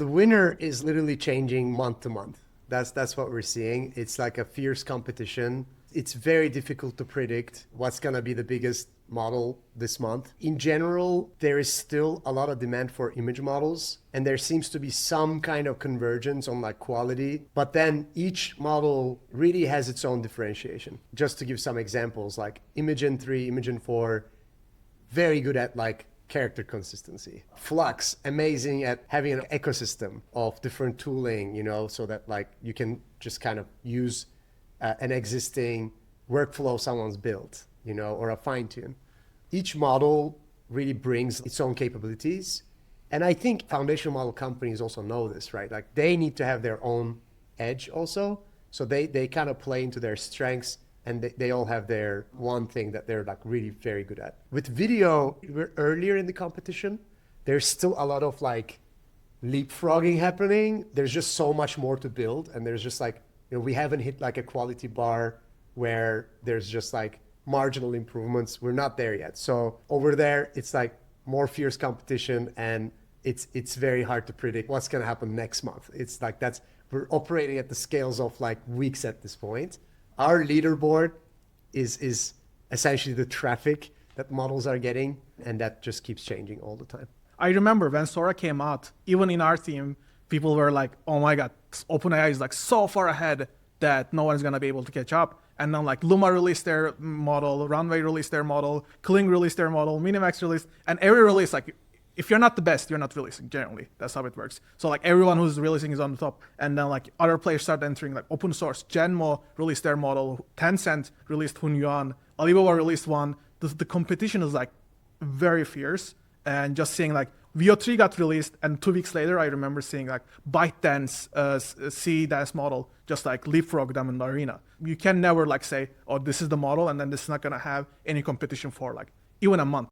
The winner is literally changing month to month. That's what we're seeing. It's like a fierce competition. It's very difficult to predict what's going to be the biggest model this month. In general, there is still a lot of demand for image models, and there seems to be some kind of convergence on like quality, but then each model really has its own differentiation. Just to give some examples, like Imagen 3, Imagen 4, very good at like character consistency. Flux, amazing at having an ecosystem of different tooling, so that like you can just kind of use an existing workflow someone's built, or a fine tune. Each model really brings its own capabilities. And I think foundational model companies also know this, right? Like they need to have their own edge also. So they kind of play into their strengths, and they all have their one thing that they're like really very good at. With video, we're earlier in the competition. There's still a lot of like leapfrogging happening. There's just so much more to build. And there's just like, we haven't hit like a quality bar where there's just like marginal improvements. We're not there yet. So over there, it's like more fierce competition, and it's very hard to predict what's going to happen next month. It's like we're operating at the scales of like weeks at this point. Our leaderboard is essentially the traffic that models are getting, and that just keeps changing all the time. I remember when Sora came out, even in our team, people were like, oh my God, OpenAI is like so far ahead that no one's gonna be able to catch up. And then like Luma released their model, Runway released their model, Kling released their model, Minimax released, and every release, like if you're not the best, you're not releasing, generally. That's how it works. So like everyone who's releasing is on the top. And then like other players start entering, like open source. Genmo released their model, Tencent released Hunyuan, Alibaba released one. The competition is like very fierce. And just seeing like VO3 got released, and 2 weeks later, I remember seeing like ByteDance C dance model just like leapfrog them in the arena. You can never like say, oh, this is the model, and then this is not gonna have any competition for like even a month.